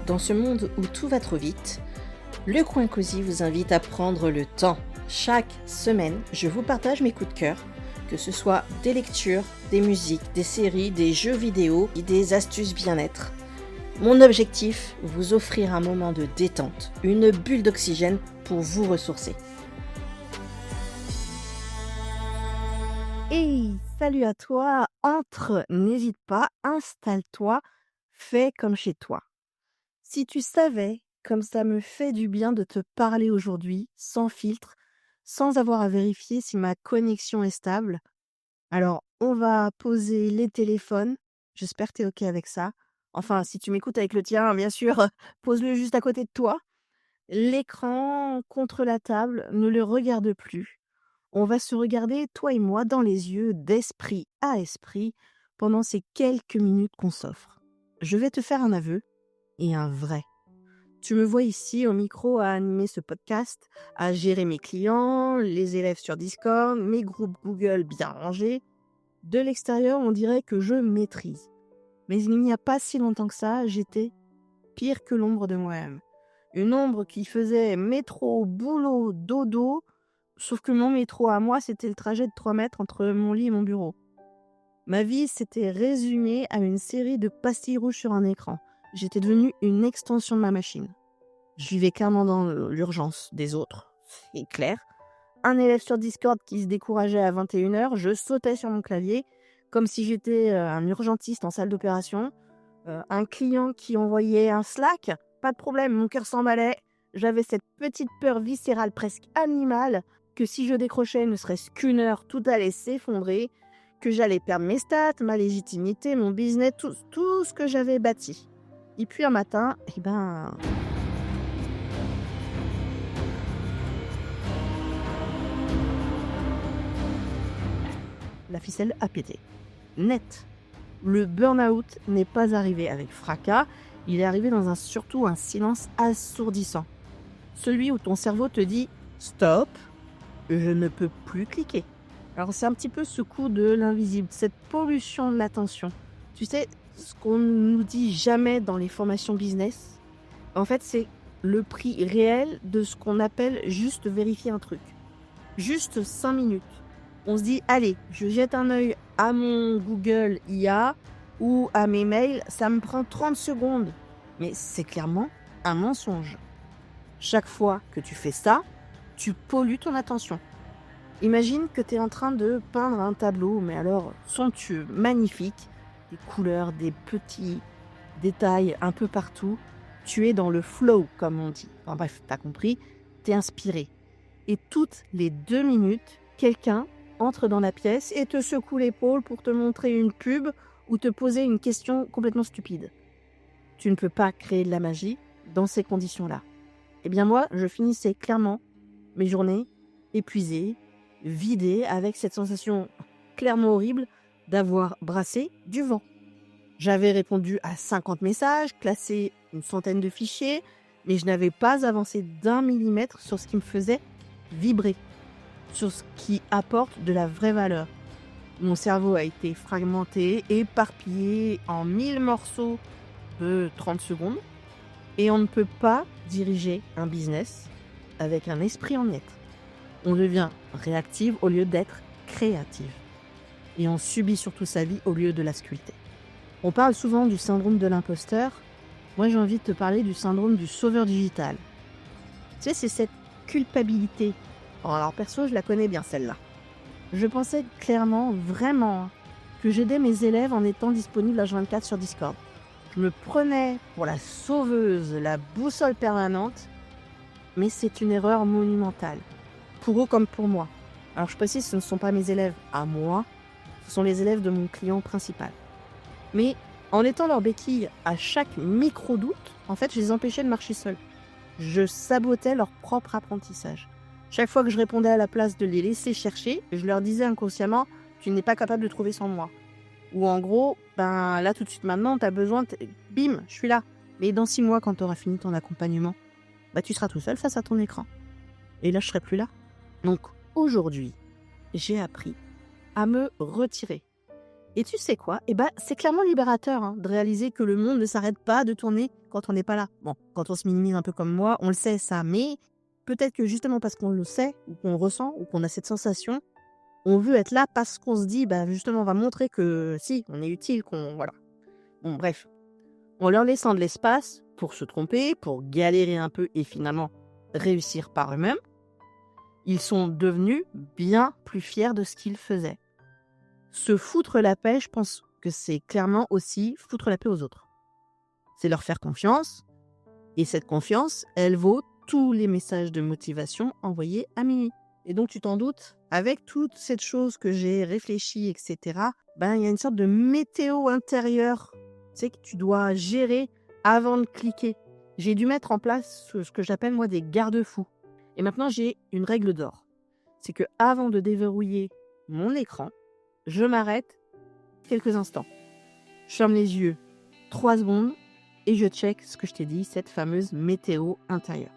Dans ce monde où tout va trop vite, le Coin Cosy vous invite à prendre le temps. Chaque semaine, je vous partage mes coups de cœur, que ce soit des lectures, des musiques, des séries, des jeux vidéo, des astuces bien-être. Mon objectif, vous offrir un moment de détente, une bulle d'oxygène pour vous ressourcer. Hey, salut à toi, entre, n'hésite pas, installe-toi, fais comme chez toi. Si tu savais comme ça me fait du bien de te parler aujourd'hui, sans filtre, sans avoir à vérifier si ma connexion est stable, alors on va poser les téléphones, j'espère que tu es OK avec ça. Enfin, si tu m'écoutes avec le tien, bien sûr, pose-le juste à côté de toi. L'écran contre la table, ne le regarde plus. On va se regarder, toi et moi, dans les yeux, d'esprit à esprit, pendant ces quelques minutes qu'on s'offre. Je vais te faire un aveu, et un vrai. Tu me vois ici au micro à animer ce podcast, à gérer mes clients, les élèves sur Discord, mes groupes Google bien rangés. De l'extérieur, on dirait que je maîtrise. Mais il n'y a pas si longtemps que ça, j'étais pire que l'ombre de moi-même. Une ombre qui faisait métro, boulot, dodo, sauf que mon métro à moi, c'était le trajet de 3 mètres entre mon lit et mon bureau. Ma vie s'était résumée à une série de pastilles rouges sur un écran. J'étais devenue une extension de ma machine. Je vivais clairement dans l'urgence des autres, c'est clair. Un élève sur Discord qui se décourageait à 21h, je sautais sur mon clavier comme si j'étais un urgentiste en salle d'opération. Un client qui envoyait un Slack, pas de problème, mon cœur s'emballait. J'avais cette petite peur viscérale presque animale que si je décrochais ne serait-ce qu'une heure, tout allait s'effondrer, que j'allais perdre mes stats, ma légitimité, mon business, tout ce que j'avais bâti. Et puis un matin, la ficelle a pété. Net. Le burn-out n'est pas arrivé avec fracas, il est arrivé dans surtout un silence assourdissant. Celui où ton cerveau te dit « Stop, je ne peux plus cliquer ». Alors c'est un petit peu ce coup de l'invisible, cette pollution de l'attention. Tu sais, ce qu'on ne nous dit jamais dans les formations business, en fait c'est le prix réel de ce qu'on appelle juste vérifier un truc. Juste 5 minutes. On se dit, allez, je jette un œil à mon Google IA ou à mes mails, ça me prend 30 secondes. Mais c'est clairement un mensonge. Chaque fois que tu fais ça, tu pollues ton attention. Imagine que tu es en train de peindre un tableau, mais alors somptueux, magnifique, des couleurs, des petits détails un peu partout. Tu es dans le flow, comme on dit. Enfin bref, t'as compris, t'es inspiré. Et toutes les 2 minutes, quelqu'un entre dans la pièce et te secoue l'épaule pour te montrer une pub ou te poser une question complètement stupide. Tu ne peux pas créer de la magie dans ces conditions-là. Eh bien moi, je finissais clairement mes journées épuisées, vidées, avec cette sensation clairement horrible d'avoir brassé du vent. J'avais répondu à 50 messages, classé une centaine de fichiers, mais je n'avais pas avancé d'1 millimètre sur ce qui me faisait vibrer, sur ce qui apporte de la vraie valeur. Mon cerveau a été fragmenté, éparpillé en 1000 morceaux de 30 secondes, et on ne peut pas diriger un business avec un esprit en miettes. On devient réactive au lieu d'être créative. Et on subit surtout sa vie au lieu de la sculpter. On parle souvent du syndrome de l'imposteur. Moi, j'ai envie de te parler du syndrome du sauveur digital. Tu sais, c'est cette culpabilité. Alors perso, je la connais bien celle-là. Je pensais clairement, vraiment, que j'aidais mes élèves en étant disponible H24 sur Discord. Je me prenais pour la sauveuse, la boussole permanente, mais c'est une erreur monumentale. Pour eux comme pour moi. Alors je précise, ce ne sont pas mes élèves à moi, ce sont les élèves de mon client principal. Mais en étant leur béquille à chaque micro-doute, en fait, je les empêchais de marcher seuls. Je sabotais leur propre apprentissage. Chaque fois que je répondais à la place de les laisser chercher, je leur disais inconsciemment « tu n'es pas capable de trouver sans moi ». Ou en gros, là tout de suite maintenant, tu as besoin, bim, je suis là. Mais dans 6 mois, quand tu auras fini ton accompagnement, tu seras tout seul face à ton écran. Et là, je serai plus là. Donc aujourd'hui, j'ai appris à me retirer. Et tu sais quoi? C'est clairement libérateur, hein, de réaliser que le monde ne s'arrête pas de tourner quand on n'est pas là. Bon, quand on se minimise un peu comme moi, on le sait ça, mais peut-être que justement parce qu'on le sait, ou qu'on le ressent, ou qu'on a cette sensation, on veut être là parce qu'on se dit, justement, on va montrer que si, on est utile, qu'on voilà. Bon, bref, en leur laissant de l'espace pour se tromper, pour galérer un peu et finalement réussir par eux-mêmes, ils sont devenus bien plus fiers de ce qu'ils faisaient. Se foutre la paix, je pense que c'est clairement aussi foutre la paix aux autres. C'est leur faire confiance, et cette confiance, elle vaut tous les messages de motivation envoyés à minuit. Et donc, tu t'en doutes, avec toute cette chose que j'ai réfléchie, etc., il y a une sorte de météo intérieure, tu sais, que tu dois gérer avant de cliquer. J'ai dû mettre en place ce que j'appelle, moi, des garde-fous. Et maintenant, j'ai une règle d'or. C'est que avant de déverrouiller mon écran, je m'arrête quelques instants. Je ferme les yeux 3 secondes et je check ce que je t'ai dit, cette fameuse météo intérieure.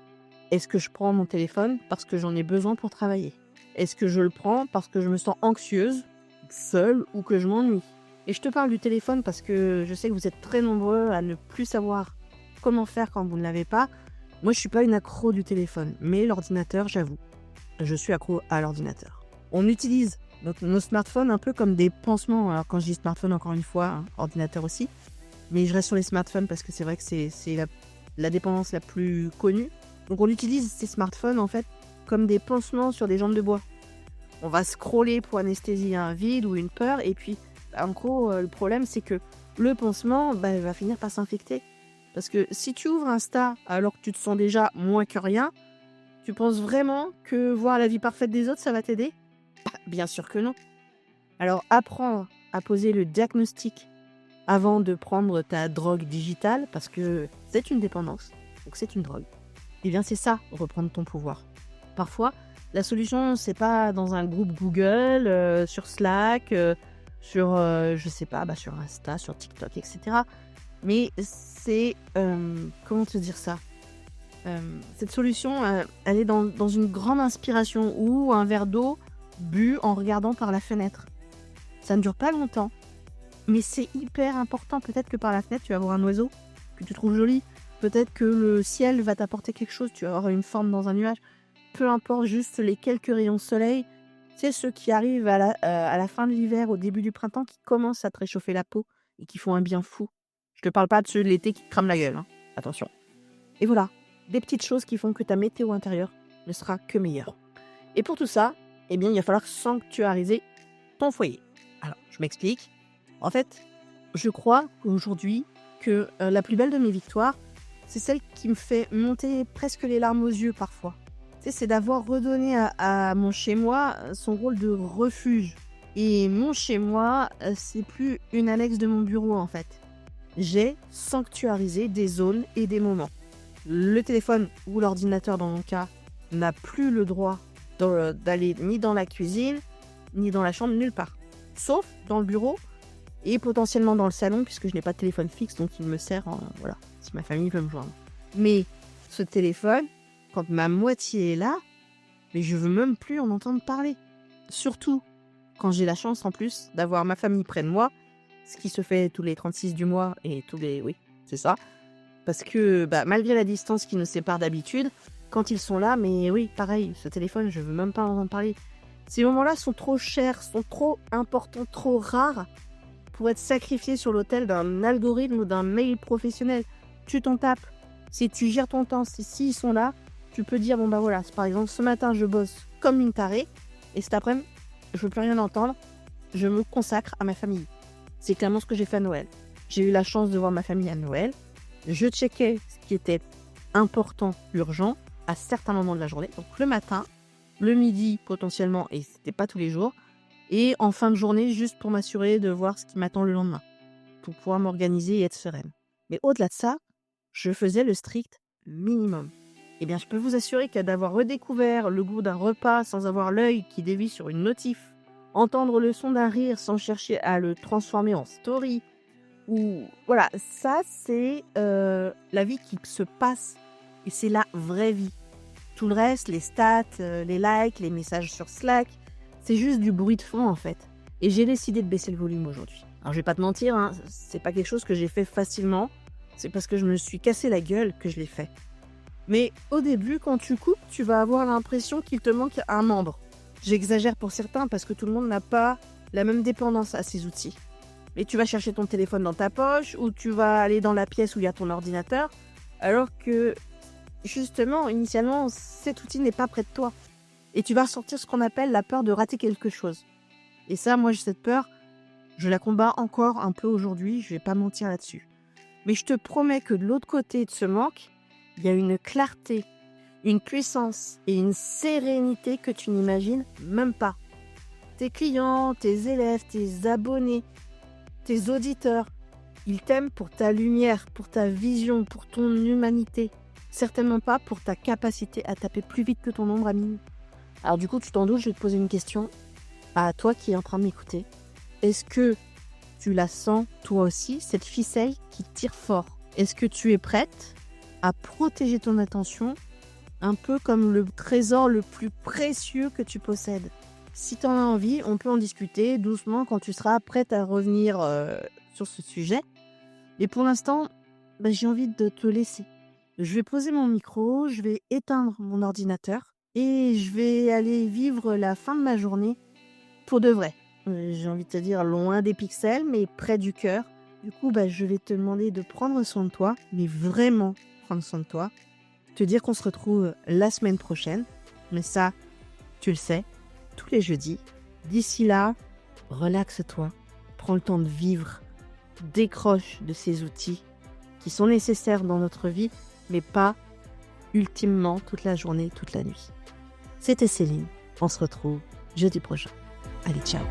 Est-ce que je prends mon téléphone parce que j'en ai besoin pour travailler? Est-ce que je le prends parce que je me sens anxieuse, seule ou que je m'ennuie? Et je te parle du téléphone parce que je sais que vous êtes très nombreux à ne plus savoir comment faire quand vous ne l'avez pas. Moi, je suis pas une accro du téléphone, mais l'ordinateur, j'avoue, je suis accro à l'ordinateur. On utilise nos smartphones un peu comme des pansements. Alors quand je dis smartphone, encore une fois, hein, ordinateur aussi. Mais je reste sur les smartphones parce que c'est vrai que c'est la dépendance la plus connue. Donc on utilise ces smartphones en fait comme des pansements sur des jambes de bois. On va scroller pour anesthésier un vide ou une peur. Et puis en gros, le problème c'est que le pansement il va finir par s'infecter. Parce que si tu ouvres Insta alors que tu te sens déjà moins que rien, tu penses vraiment que voir la vie parfaite des autres, ça va t'aider? Bien sûr que non. Alors apprends à poser le diagnostic avant de prendre ta drogue digitale, parce que c'est une dépendance, donc c'est une drogue. Eh bien c'est ça, reprendre ton pouvoir. Parfois, la solution, c'est pas dans un groupe Google, sur Slack, sur, je sais pas, sur Insta, sur TikTok, etc. Mais c'est, comment te dire ça? Cette solution, elle est dans une grande inspiration ou un verre d'eau bu en regardant par la fenêtre. Ça ne dure pas longtemps, mais c'est hyper important. Peut-être que par la fenêtre, tu vas voir un oiseau que tu trouves joli. Peut-être que le ciel va t'apporter quelque chose. Tu vas avoir une forme dans un nuage. Peu importe, juste les quelques rayons de soleil. C'est ceux qui arrivent à la fin de l'hiver, au début du printemps, qui commencent à te réchauffer la peau et qui font un bien fou. Je te parle pas de ceux de l'été qui te crament la gueule, hein. Attention. Et voilà, des petites choses qui font que ta météo intérieure ne sera que meilleure. Et pour tout ça, il va falloir sanctuariser ton foyer. Alors, je m'explique. En fait, je crois qu'aujourd'hui, que la plus belle de mes victoires, c'est celle qui me fait monter presque les larmes aux yeux parfois. Tu sais, c'est d'avoir redonné à mon chez-moi son rôle de refuge. Et mon chez-moi, c'est plus une annexe de mon bureau en fait. J'ai sanctuarisé des zones et des moments. Le téléphone ou l'ordinateur dans mon cas n'a plus le droit d'aller ni dans la cuisine, ni dans la chambre, nulle part. Sauf dans le bureau et potentiellement dans le salon, puisque je n'ai pas de téléphone fixe, donc il me sert, si ma famille veut me joindre. Mais ce téléphone, quand ma moitié est là, mais je veux même plus en entendre parler. Surtout quand j'ai la chance en plus d'avoir ma famille près de moi, ce qui se fait tous les 36 du mois et oui, c'est ça. Parce que malgré la distance qui nous sépare d'habitude, quand ils sont là, mais oui, pareil, ce téléphone, je veux même pas en entendre parler. Ces moments-là sont trop chers, sont trop importants, trop rares pour être sacrifiés sur l'autel d'un algorithme ou d'un mail professionnel. Tu t'en tapes. Si tu gères ton temps, s'ils sont là, tu peux dire, par exemple, ce matin, je bosse comme une tarée, et cet après-midi, je veux plus rien entendre, je me consacre à ma famille. C'est clairement ce que j'ai fait à Noël. J'ai eu la chance de voir ma famille à Noël. Je checkais ce qui était important, urgent, à certains moments de la journée. Donc le matin, le midi potentiellement, et c'était pas tous les jours, et en fin de journée, juste pour m'assurer de voir ce qui m'attend le lendemain, pour pouvoir m'organiser et être sereine. Mais au-delà de ça, je faisais le strict minimum. Eh bien, je peux vous assurer que d'avoir redécouvert le goût d'un repas sans avoir l'œil qui dévie sur une notif, entendre le son d'un rire sans chercher à le transformer en story, ou voilà, ça c'est la vie qui se passe et c'est la vraie vie. Tout le reste, les stats, les likes, les messages sur Slack, c'est juste du bruit de fond en fait. Et j'ai décidé de baisser le volume aujourd'hui. Alors je vais pas te mentir, hein, c'est pas quelque chose que j'ai fait facilement. C'est parce que je me suis cassé la gueule que je l'ai fait. Mais au début, quand tu coupes, tu vas avoir l'impression qu'il te manque un membre. J'exagère pour certains parce que tout le monde n'a pas la même dépendance à ces outils. Mais tu vas chercher ton téléphone dans ta poche ou tu vas aller dans la pièce où il y a ton ordinateur, alors que justement, initialement, cet outil n'est pas près de toi. Et tu vas ressentir ce qu'on appelle la peur de rater quelque chose. Et ça, moi, j'ai cette peur, je la combats encore un peu aujourd'hui, je vais pas mentir là-dessus. Mais je te promets que de l'autre côté de ce manque, il y a une clarté, une puissance et une sérénité que tu n'imagines même pas. Tes clients, tes élèves, tes abonnés, tes auditeurs, ils t'aiment pour ta lumière, pour ta vision, pour ton humanité. Certainement pas pour ta capacité à taper plus vite que ton ombre à minuit. Alors du coup, tu t'en doutes, je vais te poser une question à toi qui es en train de m'écouter. Est-ce que tu la sens toi aussi, cette ficelle qui tire fort? Est-ce que tu es prête à protéger ton attention un peu comme le trésor le plus précieux que tu possèdes? Si tu en as envie, on peut en discuter doucement quand tu seras prête à revenir sur ce sujet. Et pour l'instant, j'ai envie de te laisser. Je vais poser mon micro, je vais éteindre mon ordinateur et je vais aller vivre la fin de ma journée pour de vrai. J'ai envie de te dire loin des pixels, mais près du cœur. Du coup, je vais te demander de prendre soin de toi, mais vraiment prendre soin de toi. Te dire qu'on se retrouve la semaine prochaine. Mais ça, tu le sais, tous les jeudis. D'ici là, relaxe-toi, prends le temps de vivre, décroche de ces outils qui sont nécessaires dans notre vie, mais pas ultimement toute la journée, toute la nuit. C'était Céline, on se retrouve jeudi prochain. Allez, ciao.